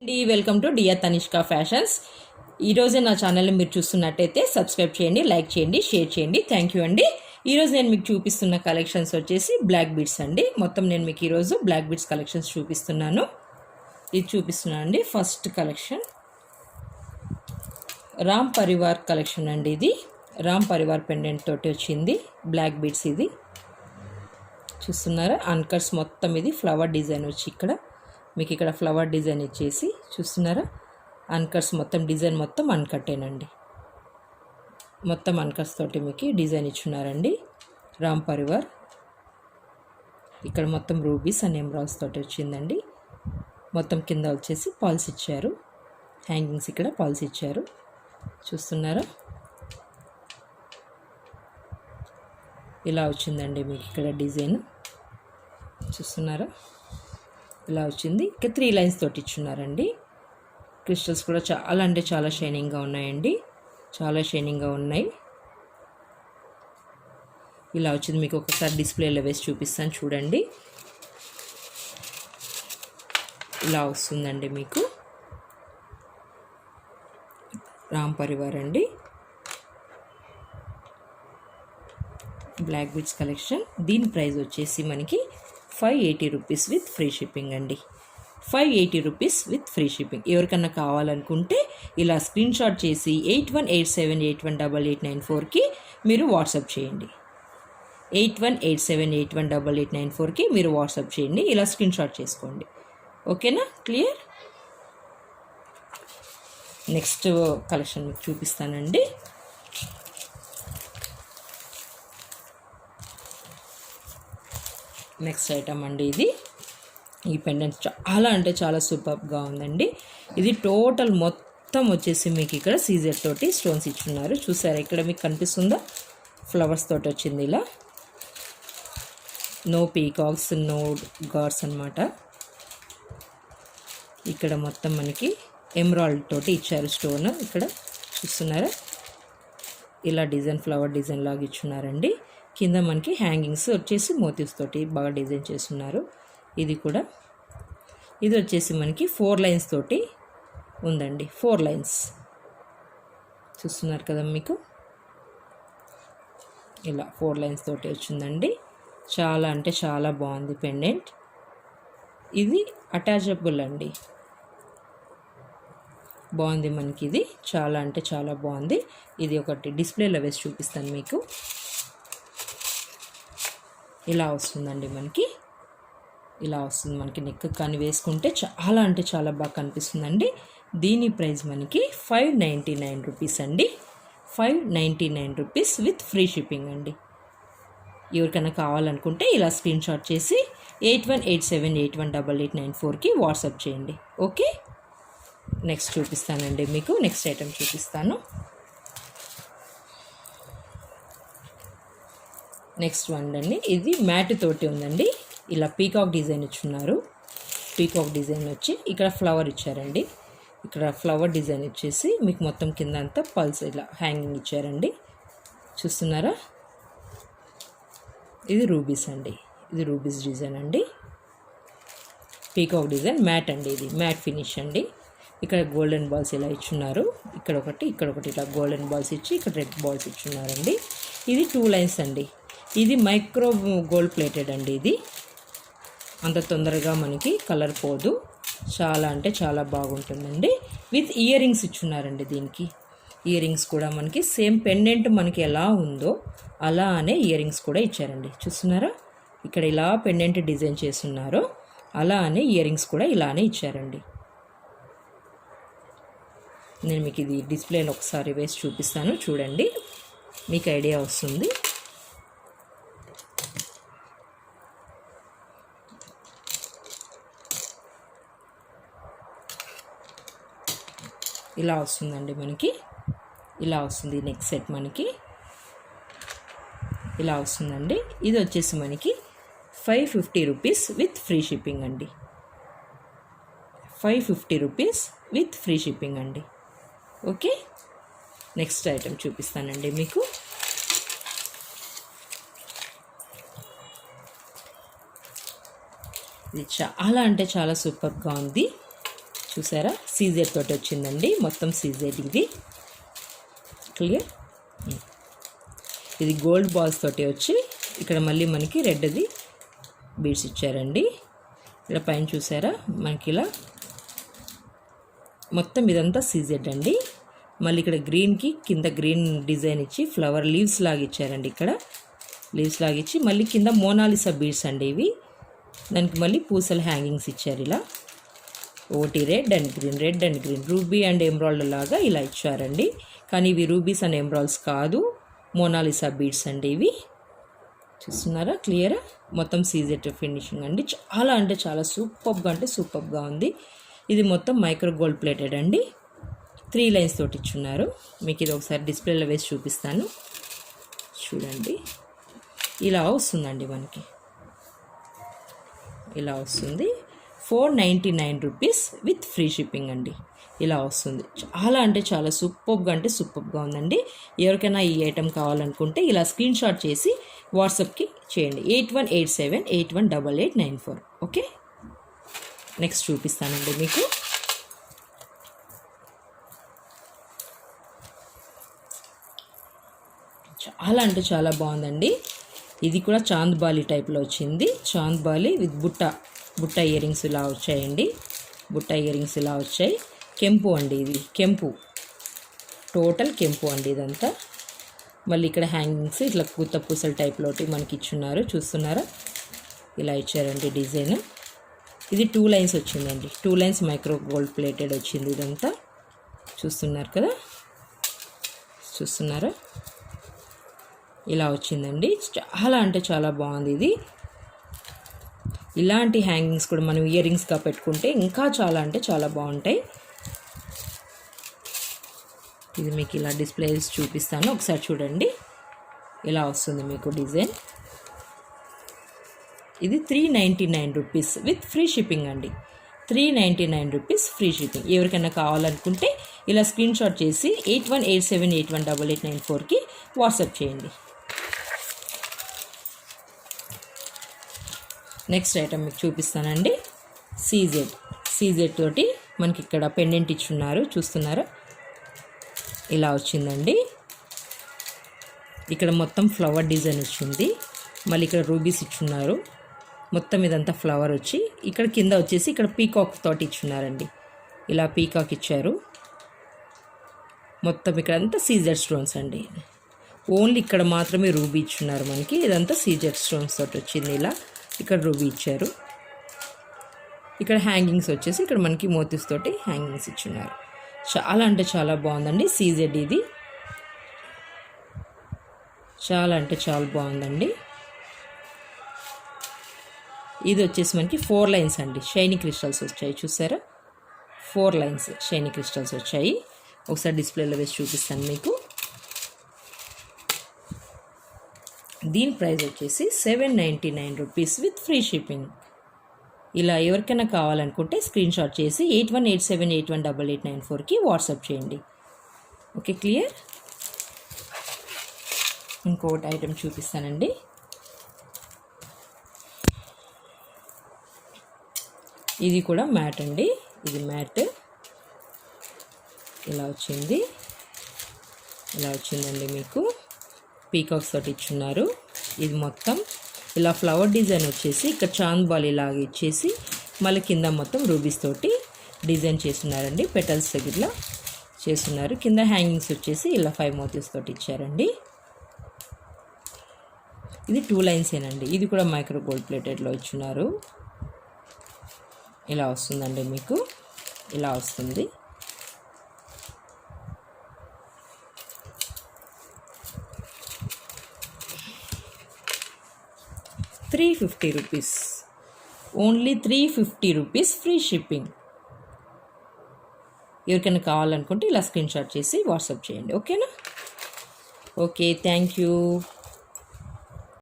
Welcome to dear Tanishq fashions. ఈరోజే నా ఛానల్ని మీరు చూస్తున్నట్టయితే సబ్స్క్రైబ్ చేయండి, లైక్ చేయండి, షేర్ చేయండి. థ్యాంక్ యూ అండి. ఈరోజు నేను మీకు చూపిస్తున్న కలెక్షన్స్ వచ్చేసి బ్లాక్ బీడ్స్ అండి. మొత్తం నేను మీకు ఈరోజు బ్లాక్ బీడ్స్ కలెక్షన్స్ చూపిస్తున్నాను. ఇది చూపిస్తున్నాను అండి. First collection Ram Parivar collection అండి. ఇది రామ్ పరివార్ పెండెంట్ తోటి వచ్చింది బ్లాక్ బీడ్స్. ఇది చూస్తున్నారా, అన్కట్స్ మొత్తం. ఇది ఫ్లవర్ డిజైన్ వచ్చి ఇక్కడ మీకు ఇక్కడ ఫ్లవర్ డిజైన్ ఇచ్చేసి చూస్తున్నారా, అన్కట్స్ మొత్తం. డిజైన్ మొత్తం అన్కట్టేనండి, మొత్తం అన్కట్స్ తోటి మీకు డిజైన్ ఇచ్చున్నారండి రామ్ పరివార్. ఇక్కడ మొత్తం రూబీస్ అండ్ ఎమరాల్డ్స్ తోటి వచ్చిందండి. మొత్తం కింద వచ్చేసి పాల్స్ ఇచ్చారు, హ్యాంగింగ్స్ ఇక్కడ పాల్స్ ఇచ్చారు. చూస్తున్నారా, ఇలా వచ్చిందండి మీకు ఇక్కడ డిజైన్. చూస్తున్నారా, ఇలా వచ్చింది. ఇక 3 లైన్స్ తోటి ఇచ్చున్నారండి. క్రిస్టల్స్ కూడా చాలా అంటే చాలా షైనింగ్గా ఉన్నాయండి, చాలా షైనింగ్గా ఉన్నాయి. ఇలా వచ్చింది మీకు. ఒకసారి డిస్ప్లేలో వేసి చూపిస్తాను చూడండి. ఇలా వస్తుందండి మీకు రామ్ పరివార్ అండి బ్లాక్ బీడ్స్ కలెక్షన్. దీని ప్రైస్ వచ్చేసి మనకి 580 రూపీస్ విత్ ఫ్రీ షిప్పింగ్ అండి. 580 రూపీస్ విత్ ఫ్రీ షిప్పింగ్. ఎవరికన్నా కావాలనుకుంటే ఇలా స్క్రీన్ షాట్ చేసి 8187818894కి మీరు వాట్సాప్ చేయండి. 8187818894కి మీరు వాట్సాప్ చేయండి. ఇలా స్క్రీన్ షాట్ చేసుకోండి. ఓకేనా, క్లియర్. నెక్స్ట్ కలెక్షన్ మీకు చూపిస్తానండి. నెక్స్ట్ ఐటమ్ అండి. ఇది ఈ పెండెంట్ చాలా అంటే చాలా సూపర్గా ఉందండి. ఇది టోటల్ మొత్తం వచ్చేసి మీకు ఇక్కడ సీజర్ తోటి స్టోన్స్ ఇచ్చున్నారు. చూసారా, ఇక్కడ మీకు కనిపిస్తుందా, ఫ్లవర్స్ తోటి వచ్చింది. ఇలా నో పీకాక్స్, నో గాడ్స్ అన్నమాట. ఇక్కడ మొత్తం మనకి ఎమరాల్డ్ తోటి ఇచ్చారు స్టోన్. ఇక్కడ చూస్తున్నారా, ఇలా డిజైన్ ఫ్లవర్ డిజైన్ లాగా ఇచ్చున్నారండి. కింద మనకి హ్యాంగింగ్స్ వచ్చేసి మోటివ్స్ తోటి బాగా డిజైన్ చేస్తున్నారు. ఇది కూడా ఇది వచ్చేసి మనకి 4 లైన్స్ తోటి ఉందండి. 4 లైన్స్ చూస్తున్నారు కదా మీకు. ఇలా 4 లైన్స్ తోటి వచ్చిందండి. చాలా అంటే చాలా బాగుంది పెండెంట్. ఇది అటాచబుల్ అండి, బాగుంది మనకి. ఇది చాలా అంటే చాలా బాగుంది. ఇది ఒకటి డిస్ప్లేలో వేసి చూపిస్తాను మీకు. ఇలా వస్తుందండి మనకి, ఇలా వస్తుంది మనకి. నెక్ కానీ వేసుకుంటే చాలా అంటే చాలా బాగా కనిపిస్తుందండి. దీని ప్రైస్ మనకి 599 రూపీస్ అండి. 599 రూపీస్ విత్ ఫ్రీ షిప్పింగ్ అండి. ఎవరికైనా కావాలనుకుంటే ఇలా స్క్రీన్ షాట్ చేసి 8187818894కి వాట్సాప్ చేయండి. ఓకే, నెక్స్ట్ చూపిస్తానండి మీకు. నెక్స్ట్ ఐటమ్ చూపిస్తాను. నెక్స్ట్ వన్ అండి. ఇది మ్యాట్ తోటి ఉందండి. ఇలా పీకాక్ డిజైన్ ఇచ్చున్నారు. పీకాక్ డిజైన్ వచ్చి ఇక్కడ ఫ్లవర్ ఇచ్చారండి. ఇక్కడ ఫ్లవర్ డిజైన్ ఇచ్చేసి మీకు మొత్తం కింద అంతా పల్స్ ఇలా హ్యాంగింగ్ ఇచ్చారండి. చూస్తున్నారా, ఇది రూబీస్ అండి. ఇది రూబీస్ డిజైన్ అండి. పీకాక్ డిజైన్ మ్యాట్ అండి. ఇది మ్యాట్ ఫినిష్ అండి. ఇక్కడ గోల్డెన్ బాల్స్ ఇలా ఇచ్చున్నారు. ఇక్కడ ఒకటి ఇలా గోల్డెన్ బాల్స్ ఇచ్చి ఇక్కడ రెడ్ బాల్స్ ఇచ్చున్నారండి. ఇది 2 లైన్స్ అండి. ఇది మైక్రో గోల్డ్ ప్లేటెడ్ అండి. ఇది అంత తొందరగా మనకి కలర్ పోదు. చాలా అంటే చాలా బాగుంటుందండి. విత్ ఇయర్ రింగ్స్ ఇచ్చున్నారండి. దీనికి ఇయర్ రింగ్స్ కూడా మనకి సేమ్ పెండెంట్ మనకి ఎలా ఉందో అలానే ఇయర్ రింగ్స్ కూడా ఇచ్చారండి. చూస్తున్నారా, ఇక్కడ ఇలా పెండెంట్ డిజైన్ చేస్తున్నారో అలానే ఇయర్ రింగ్స్ కూడా ఇలానే ఇచ్చారండి. నేను మీకు ఇది డిస్ప్లేలో ఒకసారి వేసి చూపిస్తాను చూడండి, మీకు ఐడియా వస్తుంది. ఇలా వస్తుందండి మనకి. ఇలా వస్తుంది నెక్స్ట్ సెట్ మనకి. ఇలా వస్తుందండి. ఇది వచ్చేసి మనకి 550 రూపీస్ విత్ ఫ్రీ షిప్పింగ్ అండి. 550 రూపీస్ విత్ ఫ్రీ షిప్పింగ్ అండి. ఓకే, నెక్స్ట్ ఐటమ్ చూపిస్తానండి మీకు. ఇది చాలా అంటే చాలా సూపర్గా ఉంది. చూసారా, సీజెడ్ తోటి వచ్చిందండి, మొత్తం సీజెడ్. ఇది క్లియర్. ఇది గోల్డ్ బాల్స్ తోటి వచ్చి ఇక్కడ మళ్ళీ మనకి రెడ్ది బీడ్స్ ఇచ్చారండి. ఇక్కడ పైన చూసారా మనకి ఇలా మొత్తం ఇదంతా సీజెడ్ అండి. మళ్ళీ ఇక్కడ గ్రీన్కి కింద గ్రీన్ డిజైన్ ఇచ్చి ఫ్లవర్ లీవ్స్ లాగా ఇచ్చారండి. ఇక్కడ లీవ్స్ లాగా ఇచ్చి మళ్ళీ కింద మోనాలిసా బీడ్స్ అండి ఇవి. దానికి మళ్ళీ పూసల హ్యాంగింగ్స్ ఇచ్చారు ఇలా. ఒకటి red and green ruby and emerald లాగా ఇలా ఇచ్చారండి. కానీ ఇవి రూబీస్ అండ్ ఎమరాల్డ్స్ కాదు, మోనాలిసా బీడ్స్ అండి ఇవి. చూస్తున్నారా క్లియరా, మొత్తం సీజెడ్ ఫినిషింగ్ అండి. చాలా అంటే చాలా సూపర్గా ఉంది. ఇది మొత్తం మైక్రో గోల్డ్ ప్లేటెడ్ అండి. 3 లైన్స్ తోటి ఇచ్చున్నారు. మీకు ఇది ఒకసారి డిస్ప్లేలో వేసి చూపిస్తాను, చూడండి. ఇలా వస్తుందండి మనకి, ఇలా వస్తుంది. 499 రూపీస్ విత్ ఫ్రీ షిప్పింగ్ అండి. ఇలా వస్తుంది. చాలా అంటే చాలా సూపర్గా ఉందండి. ఎవరికైనా ఈ ఐటెం కావాలనుకుంటే ఇలా స్క్రీన్ షాట్ చేసి వాట్సాప్కి చేయండి. 8187818894. ఓకే, నెక్స్ట్ చూపిస్తానండి మీకు. చాలా అంటే చాలా బాగుందండి. ఇది కూడా చాంద్బాలి టైప్లో వచ్చింది. చాంద్బాలి విత్ బుట్ట ఇయర్ రింగ్స్ ఇలా వచ్చాయండి. బుట్ట ఇయర్ రింగ్స్ ఇలా వచ్చాయి. కెంపు అండి, ఇది కెంపు, టోటల్ కెంపు అండి ఇదంతా. మళ్ళీ ఇక్కడ హ్యాంగింగ్స్ ఇట్లా పూత పూసల టైప్లో మనకి ఇచ్చున్నారు. చూస్తున్నారా, ఇలా ఇచ్చారండి డిజైన్. ఇది 2 లైన్స్ వచ్చిందండి. 2 లైన్స్ మైక్రో గోల్డ్ ప్లేటెడ్ వచ్చింది ఇదంతా. చూస్తున్నారు కదా, చూస్తున్నారా, ఇలా వచ్చిందండి. చాలా అంటే చాలా బాగుంది ఇది. ఇలాంటి హ్యాంగింగ్స్ కూడా మనం ఇయర్ రింగ్స్గా పెట్టుకుంటే ఇంకా చాలా అంటే చాలా బాగుంటాయి. ఇది మీకు ఇలా డిస్ప్లేస్ చూపిస్తాను, ఒకసారి చూడండి. ఇలా వస్తుంది మీకు డిజైన్. ఇది 399 రూపీస్ విత్ ఫ్రీ షిప్పింగ్ అండి. 399 రూపీస్ ఫ్రీ షిప్పింగ్. ఎవరికైనా కావాలనుకుంటే ఇలా స్క్రీన్ షాట్ చేసి 8187818894కి వాట్సాప్ చేయండి. నెక్స్ట్ ఐటమ్ మీకు చూపిస్తానండి. సీజెడ్ తోటి మనకి ఇక్కడ పెండెంట్ ఇచ్చున్నారు. చూస్తున్నారా, ఇలా వచ్చిందండి. ఇక్కడ మొత్తం ఫ్లవర్ డిజైన్ వచ్చింది. మళ్ళీ ఇక్కడ రూబీస్ ఇచ్చున్నారు. మొత్తం ఇదంతా ఫ్లవర్ వచ్చి ఇక్కడ కింద వచ్చేసి ఇక్కడ పీకాక్ తోటి ఇచ్చున్నారండి. ఇలా పీకాక్ ఇచ్చారు. మొత్తం ఇక్కడ అంతా సీజెడ్ స్టోన్స్ అండి. ఓన్లీ ఇక్కడ మాత్రమే రూబీ ఇచ్చున్నారు మనకి. ఇదంతా సీజెడ్ స్టోన్స్ తోటి వచ్చింది. ఇలా ఇక్కడ రూబీ ఇచ్చారు. ఇక్కడ హ్యాంగింగ్స్ వచ్చేసి ఇక్కడ మనకి మోతీస్ తోటి హ్యాంగింగ్స్ ఇచ్చున్నారు. చాలా అంటే చాలా బాగుందండి. సీజెడ్ ఇది చాలా అంటే చాలా బాగుందండి. ఇది వచ్చేసి మనకి 4 లైన్స్ అండి. షైనీ క్రిస్టల్స్ వచ్చాయి. చూసారా, 4 లైన్స్ షైనీ క్రిస్టల్స్ వచ్చాయి. ఒకసారి డిస్ప్లేలో వేసి చూపిస్తాను మీకు. దీని ప్రైస్ వచ్చేసి 799 రూపీస్ విత్ ఫ్రీ షిప్పింగ్. ఇలా ఎవరికైనా కావాలనుకుంటే స్క్రీన్ షాట్ చేసి 8187818894కి వాట్సాప్ చేయండి. Okay, clear. ఇంకోటి ఐటెం చూపిస్తానండి. ఇది కూడా మ్యాట్ అండి. ఇది మ్యాట్ ఇలా వచ్చిందండి మీకు. పీకాక్స్ తోటి ఇచ్చున్నారు. ఇది మొత్తం ఇలా ఫ్లవర్ డిజైన్ వచ్చేసి ఇక్కడ చాంద్బాలి లాగా ఇచ్చేసి మళ్ళీ కింద మొత్తం రూబీస్ తోటి డిజైన్ చేస్తున్నారండి. పెటల్స్ దగ్గరలో చేస్తున్నారు. కింద హ్యాంగింగ్స్ వచ్చేసి ఇలా 5 మోతీస్ తోటి ఇచ్చారండి. ఇది 2 లైన్స్ ఏనండి. ఇది కూడా మైక్రో గోల్డ్ ప్లేటెడ్లో ఇచ్చున్నారు. ఇలా వస్తుందండి మీకు, ఇలా వస్తుంది. ₹350. Only ₹350 free shipping. ఎవరికైనా కావాలనుకుంటే ఇలా స్క్రీన్ షాట్ చేసి వాట్సాప్ చేయండి. ఓకేనా? Okay, thank you.